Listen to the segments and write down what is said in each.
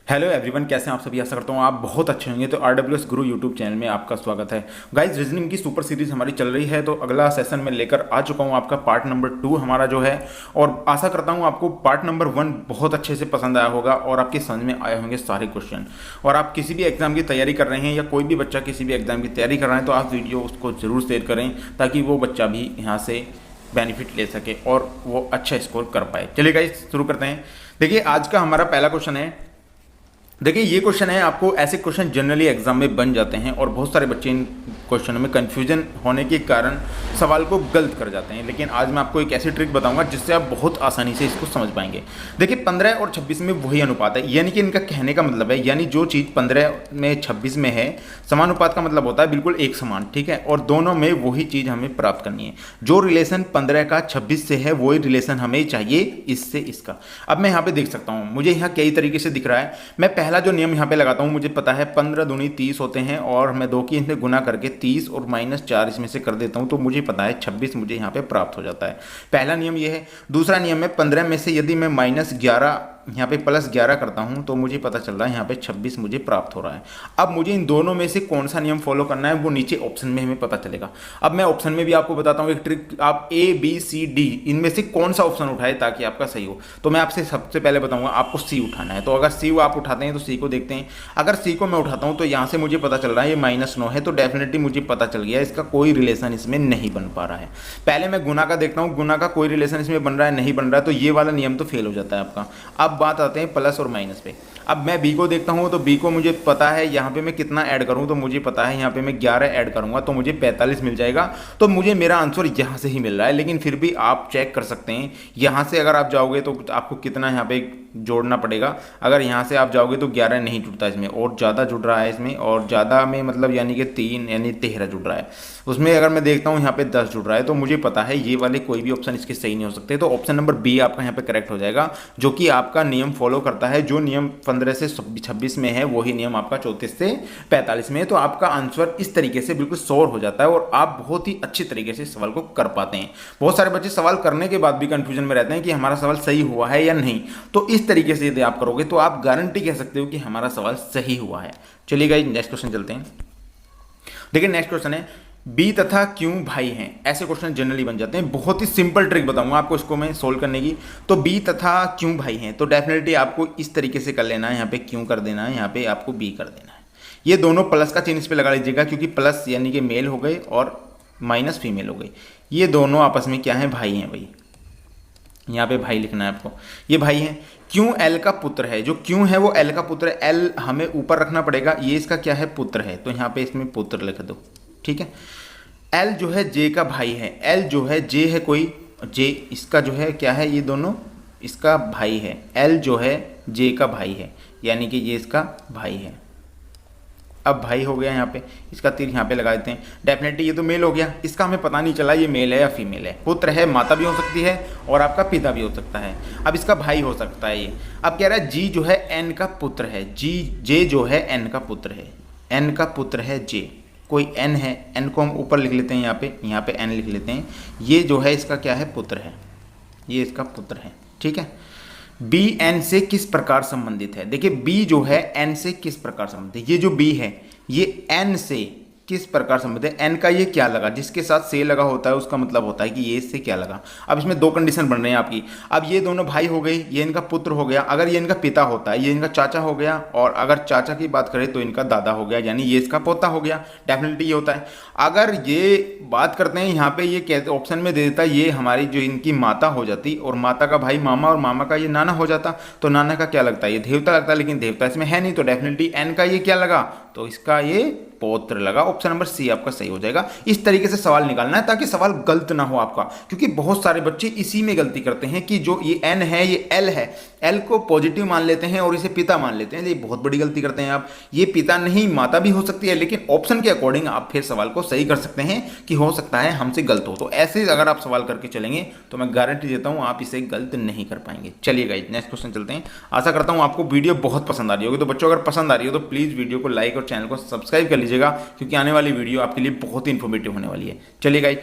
Hello everyone, कैसे हैं आप सभी। आशा करता हूँ आप बहुत अच्छे होंगे। तो RWS गुरु यूट्यूब चैनल में आपका स्वागत है। गाइस, रीजनिंग की सुपर सीरीज हमारी चल रही है, तो अगला सेशन में लेकर आ चुका हूँ आपका पार्ट नंबर 2 हमारा जो है। और आशा करता हूँ आपको पार्ट नंबर 1 बहुत अच्छे से पसंद आया होगा और आपके समझ में आए होंगे सारे क्वेश्चन। और आप किसी भी एग्जाम की तैयारी कर रहे हैं या कोई भी बच्चा किसी भी एग्जाम की तैयारी कर रहा है तो आप वीडियो उसको जरूर शेयर करें ताकि वो बच्चा भी यहाँ से बेनिफिट ले सके और वो अच्छा स्कोर कर पाए। चलिए गाइस, शुरू करते हैं। देखिए, आज का हमारा पहला क्वेश्चन है। देखिए, ये क्वेश्चन है, आपको ऐसे क्वेश्चन जनरली एग्जाम में बन जाते हैं और बहुत सारे बच्चे इन क्वेश्चनों में कंफ्यूजन होने के कारण सवाल को गलत कर जाते हैं। लेकिन आज मैं आपको एक ऐसी ट्रिक बताऊंगा जिससे आप बहुत आसानी से इसको समझ पाएंगे। देखिए, 15 और 26 में वही अनुपात है, यानी कि इनका कहने का मतलब है, यानी जो चीज़ 15 में 26 में है, समानुपात का मतलब होता है बिल्कुल एक समान, ठीक है। और दोनों में वही चीज़ हमें प्राप्त करनी है। जो रिलेशन 15 का 26 से है वही रिलेशन हमें चाहिए इससे इसका। अब मैं यहाँ पे देख सकता हूँ, मुझे यहाँ कई तरीके से दिख रहा है। मैं पहला जो नियम यहाँ पे लगाता हूँ, मुझे पता है 15 दूनी 30 होते हैं और मैं 2 की इसमें गुना करके 30 और -4 इसमें से कर देता हूँ तो मुझे पता है 26 मुझे यहाँ पे प्राप्त हो जाता है। पहला नियम ये है। दूसरा नियम है, 15 में से यदि मैं -11 यहाँ पे +11 करता हूँ तो मुझे पता चल रहा है यहाँ पे 26 मुझे प्राप्त हो रहा है। अब मुझे इन दोनों में से कौन सा नियम फॉलो करना है वो नीचे ऑप्शन में हमें पता चलेगा। अब मैं ऑप्शन में भी आपको बताता हूँ एक ट्रिक। आप A B C D इनमें से कौन सा ऑप्शन उठाए ताकि आपका सही हो। तो मैं आपसे सबसे पहले बताऊंगा आपको C उठाना है। तो अगर C आप उठाते हैं तो C को देखते हैं। अगर C को मैं उठाता हूँ तो यहाँ से मुझे पता चल रहा है ये -9 है, तो डेफिनेटली मुझे पता चल गया इसका कोई रिलेशन इसमें नहीं बन पा रहा है। पहले मैं गुना का देखता हूँ, गुना का कोई रिलेशन इसमें बन रहा है नहीं बन रहा है, तो ये वाला नियम तो फेल हो जाता है आपका। अब बात आते हैं प्लस और माइनस पे। अब मैं बी को देखता हूँ तो बी को मुझे पता है यहाँ पे मैं कितना ऐड करूँ, तो मुझे पता है यहाँ पे मैं 11 ऐड करूँगा तो मुझे 45 मिल जाएगा। तो मुझे मेरा आंसर यहाँ से ही मिल रहा है। लेकिन फिर भी आप चेक कर सकते हैं, यहाँ से अगर आप जाओगे तो आपको कितना यहाँ पे जोड़ना पड़ेगा। अगर यहाँ से आप जाओगे तो 11 नहीं जुड़ता इसमें, और ज़्यादा जुड़ रहा है इसमें, और ज़्यादा में मतलब यानी कि 3 यानी 13 जुड़ रहा है। उसमें अगर मैं देखता हूँ यहाँ पे 10 जुड़ रहा है, तो मुझे पता है ये वाले कोई भी ऑप्शन इसके सही नहीं हो सकते। तो ऑप्शन नंबर बी आपका यहाँ पे करेक्ट हो जाएगा, जो कि आपका नियम फॉलो करता है। जो नियम 15 से 26 में है वही नियम आपका 34 से 45 में है। तो आपका आंसर इस तरीके से बिल्कुल श्योर हो जाता है और आप बहुत ही अच्छी तरीके से सवाल को कर पाते हैं। बहुत सारे बच्चे सवाल करने के बाद भी कंफ्यूजन में रहते हैं कि हमारा सवाल सही हुआ है या नहीं। तो इस तरीके से यदि आप करोगे तो आप गारंटी कह सकते हो कि हमारा सवाल सही हुआ है। चलिए गाइस, नेक्स्ट क्वेश्चन चलते हैं। देखिए, नेक्स्ट क्वेश्चन है, बी तथा क्यों भाई हैं। ऐसे क्वेश्चन जनरली बन जाते हैं। बहुत ही सिंपल ट्रिक बताऊंगा आपको इसको मैं सोल्व करने की। तो बी तथा क्यों भाई हैं, तो डेफिनेटली आपको इस तरीके से कर लेना है। यहाँ पे क्यों कर देना है, यहाँ पे आपको बी कर देना है। ये दोनों प्लस का चिन्ह इस पे लगा लीजिएगा, क्योंकि प्लस यानी कि मेल हो गए और माइनस फीमेल हो गई। ये दोनों आपस में क्या है, भाई हैं भाई। यहाँ पे भाई लिखना है आपको, ये भाई है। क्यों एल का पुत्र है, जो क्यों है वो एल का पुत्र है। एल हमें ऊपर रखना पड़ेगा, ये इसका क्या है, पुत्र है, तो यहाँ पे इसमें पुत्र लिख दो, ठीक है। एल जो है जे का भाई है। एल जो है जे है कोई, जे इसका जो है क्या है, ये दोनों इसका भाई है। एल जो है जे का भाई है, यानी कि ये इसका भाई है। अब भाई हो गया, यहाँ पे इसका तीर यहाँ पे लगा देते हैं। डेफिनेटली ये तो मेल हो गया, इसका हमें पता नहीं चला ये मेल है या फीमेल है। पुत्र है, माता भी हो सकती है और आपका पिता भी हो सकता है। अब इसका भाई हो सकता है ये। अब कह रहा है जी जो है एन का पुत्र है। जी जे जो है एन का पुत्र है। एन का पुत्र है जे, कोई एन है, एन को हम ऊपर लिख लेते हैं, यहाँ पे एन लिख लेते हैं। ये जो है इसका क्या है, पुत्र है, ये इसका पुत्र है, ठीक है। बी एन से किस प्रकार संबंधित है। देखिए, बी जो है एन से किस प्रकार संबंधित है। ये जो बी है ये एन से किस प्रकार संबंधित है। एन का ये क्या लगा, जिसके साथ से लगा होता है उसका मतलब होता है कि ये इससे क्या लगा। अब इसमें दो कंडीशन बन रहे हैं आपकी। अब ये दोनों भाई हो गए, ये इनका पुत्र हो गया। अगर ये इनका पिता होता है, ये इनका चाचा हो गया, और अगर चाचा की बात करें तो इनका दादा हो गया, यानी ये इसका पोता हो गया। डेफिनेटली ये होता है। अगर ये बात करते हैं यहाँ पे, ये कहते ऑप्शन में दे देता ये हमारी जो इनकी माता हो जाती, और माता का भाई मामा, और मामा का ये नाना हो जाता, तो नाना का क्या लगता है, ये देवता लगता है। लेकिन देवता इसमें है नहीं, तो डेफिनेटली एन का ये क्या लगा, तो इसका ये पौत्र लगा। ऑप्शन नंबर सी आपका सही हो जाएगा। इस तरीके से सवाल निकालना है ताकि सवाल गलत ना हो आपका, क्योंकि बहुत सारे बच्चे इसी में गलती करते हैं कि जो ये एन है ये एल है, एल को पॉजिटिव मान लेते हैं और इसे पिता मान लेते हैं। ये बहुत बड़ी गलती करते हैं आप। ये पिता नहीं, माता भी हो सकती है, लेकिन ऑप्शन के अकॉर्डिंग आप फिर सवाल को सही कर सकते हैं कि हो सकता है हमसे गलत हो। तो ऐसे अगर आप सवाल करके चलेंगे तो मैं गारंटी देता हूं आप इसे गलत नहीं कर पाएंगे। चलिए गाइस, नेक्स्ट क्वेश्चन चलते हैं। आशा करता हूं आपको वीडियो बहुत पसंद आ रही होगी। तो बच्चों, अगर पसंद आ रही हो तो प्लीज वीडियो को लाइक और चैनल को सब्सक्राइब कर लीजिएगा, क्योंकि आने वाली वीडियो आपके लिए बहुत ही इंफॉर्मेटिव होने वाली है। चलिए गाइस,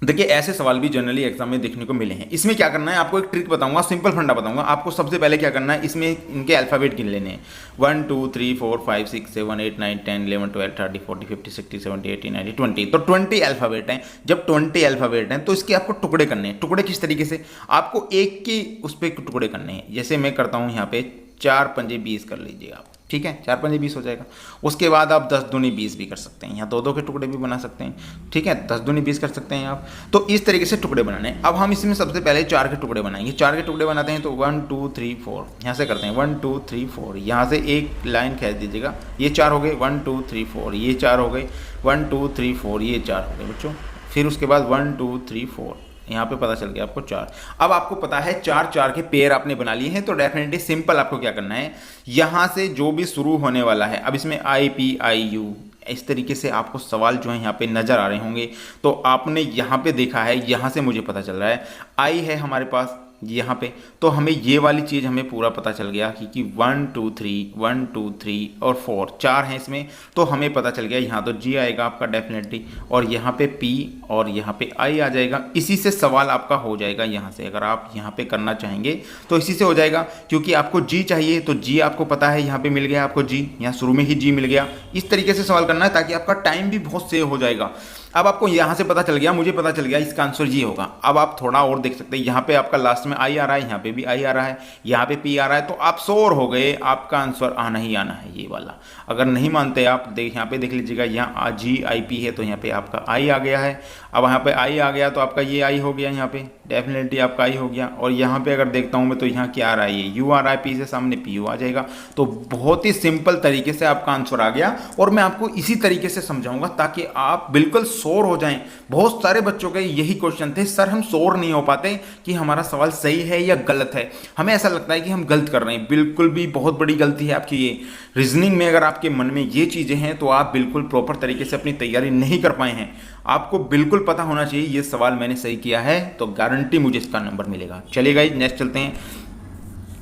देखिए ऐसे सवाल भी जनरली एग्जाम में देखने को मिले हैं। इसमें क्या करना है, आपको एक ट्रिक बताऊंगा, सिंपल फंडा बताऊंगा। आपको सबसे पहले क्या करना है, इसमें इनके अल्फाबेट गिन लेने हैं। 1 2 3 4 5 6 7 8 9 10 11 12 13 14 15 16 17 18 19 20। तो 20 अल्फाबेट हैं। जब 20 अल्फाबेट हैं तो इसके आपको टुकड़े करने हैं। टुकड़े किस तरीके से, आपको एक के उस पर टुकड़े करने हैं। जैसे मैं करता हूँ यहाँ पे 4 पंजे 20 कर लीजिए आप, ठीक है, 4 पंजे 20 हो जाएगा। उसके बाद आप 10 दूनी 20 भी कर सकते हैं, यहाँ दो दो के टुकड़े भी बना सकते हैं, ठीक है, 10 दूनी 20 कर सकते हैं आप। तो इस तरीके से टुकड़े बनाने हैं। अब हम इसमें सबसे पहले 4 के टुकड़े बनाएंगे। 4 के टुकड़े बनाते हैं तो 1 2 3 4 यहाँ से करते हैं, 1 2 3 4, यहाँ से एक लाइन खींच दीजिएगा, ये 4 हो गए, 1 2 3 4, ये 4 हो गए, 1 2 3 4, ये 4 हो गए बच्चों। फिर उसके बाद 1 2 3 4, यहाँ पे पता चल गया आपको 4। अब आपको पता है 4 4 के पेयर आपने बना लिए हैं, तो डेफिनेटली सिंपल आपको क्या करना है, यहाँ से जो भी शुरू होने वाला है, अब इसमें IPIU इस तरीके से आपको सवाल जो है यहाँ पे नज़र आ रहे होंगे। तो आपने यहाँ पे देखा है, यहाँ से मुझे पता चल रहा है आई है हमारे पास यहाँ पे, तो हमें ये वाली चीज़ हमें पूरा पता चल गया कि 1 2 3 1 2 3 और 4 4 हैं इसमें। तो हमें पता चल गया यहाँ तो G आएगा आपका डेफिनेटली, और यहाँ पे P और यहाँ पे I आ जाएगा। इसी से सवाल आपका हो जाएगा। यहाँ से अगर आप यहाँ पे करना चाहेंगे तो इसी से हो जाएगा, क्योंकि आपको G चाहिए तो G आपको पता है, यहाँ पे मिल गया आपको G, यहाँ शुरू में ही G मिल गया। इस तरीके से सवाल करना है ताकि आपका टाइम भी बहुत सेव हो जाएगा। अब आपको यहाँ से पता चल गया, मुझे पता चल गया इसका आंसर ये होगा। अब आप थोड़ा और देख सकते हैं, यहाँ पे आपका लास्ट में आई आ रहा है, यहाँ पे भी आई आ रहा है, यहाँ पे पी आ रहा है, तो आप श्योर हो गए आपका आंसर आना ही आना है ये वाला। अगर नहीं मानते आप यहाँ पे देख लीजिएगा, यहाँ GIP है तो यहाँ पे आपका आई आ गया है। अब यहाँ पे आई आ गया तो आपका ये आई हो गया, यहाँ पे डेफिनेटली आपका आई हो गया। और यहाँ पे अगर देखता हूँ मैं तो यहाँ क्या आ रहा है, ये U आ रहा है, P से सामने PU आ जाएगा। तो बहुत ही सिंपल तरीके से आपका आंसर आ गया, और मैं आपको इसी तरीके से समझाऊंगा ताकि आप बिल्कुल श्योर हो जाएं। बहुत सारे बच्चों के यही क्वेश्चन थे, सर हम श्योर नहीं हो पाते कि हमारा सवाल सही है या गलत है, हमें ऐसा लगता है कि हम गलत कर रहे हैं। बिल्कुल भी बहुत बड़ी गलती है आपकी ये। रीजनिंग में अगर आपके मन में ये चीज़ें हैं तो आप बिल्कुल प्रॉपर तरीके से अपनी तैयारी नहीं कर पाए हैं। आपको बिल्कुल पता होना चाहिए ये सवाल मैंने सही किया है तो गारंटी मुझे इसका नंबर मिलेगा। चलिए गाइस नेक्स्ट चलते हैं।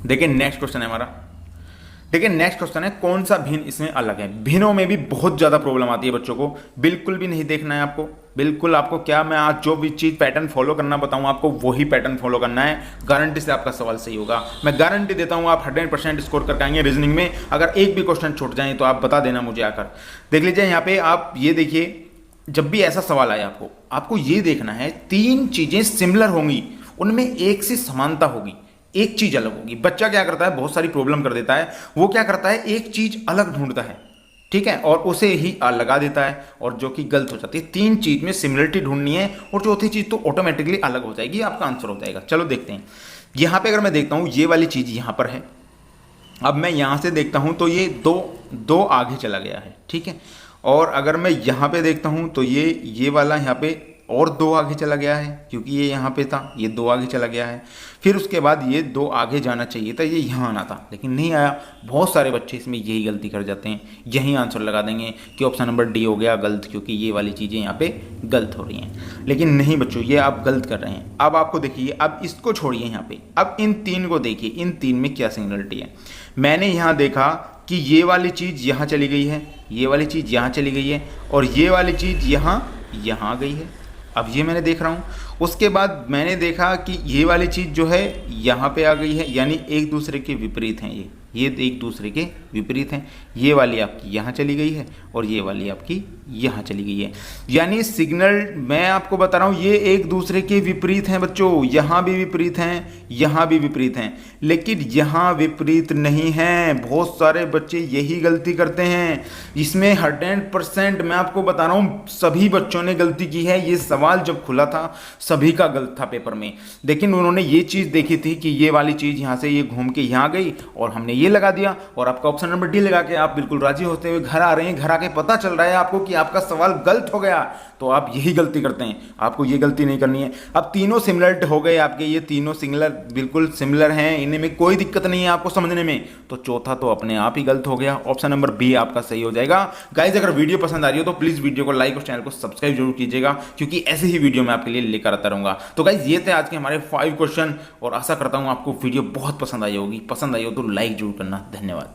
देखिए नेक्स्ट क्वेश्चन है हमारा, देखिए नेक्स्ट क्वेश्चन है कौन सा भिन्न इसमें अलग है। भिन्नों में भी बहुत ज़्यादा प्रॉब्लम आती है बच्चों को, बिल्कुल भी नहीं देखना है आपको। बिल्कुल आपको क्या, मैं आज जो भी चीज़ पैटर्न फॉलो करना बताऊँ आपको वही पैटर्न फॉलो करना है, गारंटी से आपका सवाल सही होगा। मैं गारंटी देता हूँ आप 100% स्कोर करके आएंगे रीजनिंग में। अगर एक भी क्वेश्चन छूट जाए तो आप बता देना मुझे आकर। देख लीजिए यहाँ पे आप ये देखिए, जब भी ऐसा सवाल आए आपको ये देखना है 3 चीज़ें सिमिलर होंगी, उनमें एक से समानता होगी, एक चीज अलग होगी। बच्चा क्या करता है, बहुत सारी प्रॉब्लम कर देता है, वो क्या करता है एक चीज अलग ढूंढता है, ठीक है, और उसे ही लगा देता है, और जो कि गलत हो जाती है। 3 चीज में सिमिलरिटी ढूंढनी है और चौथी चीज तो ऑटोमेटिकली अलग हो जाएगी, आपका आंसर हो जाएगा। चलो देखते हैं। यहां पे अगर मैं देखता हूं ये वाली चीज यहां पर है, अब मैं यहां से देखता हूं तो ये दो आगे चला गया है, ठीक है। और अगर मैं यहां पे देखता हूं तो ये वाला यहां पे और 2 आगे चला गया है, क्योंकि ये यहाँ पे था, ये 2 आगे चला गया है। फिर उसके बाद ये 2 आगे जाना चाहिए था, ये यहाँ आना था लेकिन नहीं आया। बहुत सारे बच्चे इसमें यही गलती कर जाते हैं, यही आंसर लगा देंगे कि ऑप्शन नंबर D हो गया गलत, क्योंकि ये वाली चीज़ें यहाँ पे गलत हो रही हैं। लेकिन नहीं बच्चों, ये आप गलत कर रहे हैं। अब आपको देखिए, अब इसको छोड़िए यहाँ पे, अब इन 3 को देखिए, इन 3 में क्या सिमिलरिटी है। मैंने यहाँ देखा कि ये वाली चीज़ यहाँ चली गई है, ये वाली चीज़ यहाँ चली गई है, और ये वाली चीज़ यहाँ आ गई है। अब ये मैंने देख रहा हूँ। उसके बाद मैंने देखा कि ये वाली चीज़ जो है यहाँ पे आ गई है, यानी एक दूसरे के विपरीत हैं ये एक दूसरे के विपरीत हैं। ये वाली आपकी यहाँ चली गई है और ये वाली आपकी यहाँ चली गई है, यानी सिग्नल मैं आपको बता रहा हूँ ये एक दूसरे के विपरीत हैं बच्चों। यहाँ भी विपरीत हैं, यहाँ भी विपरीत हैं, लेकिन यहाँ विपरीत नहीं हैं। बहुत सारे बच्चे यही गलती करते हैं। इसमें 100% मैं आपको बता रहा हूँ सभी बच्चों ने गलती की है। ये सवाल जब खुला था सभी का गलत था पेपर में, लेकिन उन्होंने ये चीज़ देखी थी कि ये वाली चीज़ यहाँ से ये घूम के यहाँ गई और हमने ये लगा दिया, और आपका ऑप्शन नंबर D लगा के आप बिल्कुल राजी होते हुए घर आ रहे हैं। घर आके पता चल रहा है आपको कि आपका सवाल गलत हो गया, तो आप यही गलती करते हैं। आपको ये गलती नहीं करनी है। अब तीनों सिमिलर हो गए आपके, ये तीनों सिमिलर बिल्कुल सिमिलर हैं, इनमें में कोई दिक्कत नहीं है आपको समझने में, तो चौथा तो अपने आप ही गलत हो गया। ऑप्शन नंबर B आपका सही हो जाएगा। गाइज अगर वीडियो पसंद आ रही हो तो प्लीज वीडियो को लाइक और चैनल को सब्सक्राइब जरूर कीजिएगा, क्योंकि ऐसे ही वीडियो मैं आपके लिए लेकर आता रहूंगा। तो गाइज ये थे आज के हमारे 5 क्वेश्चन, और आशा करता हूं आपको वीडियो बहुत पसंद आई होगी। पसंद आई हो तो लाइक जरूर करना। धन्यवाद।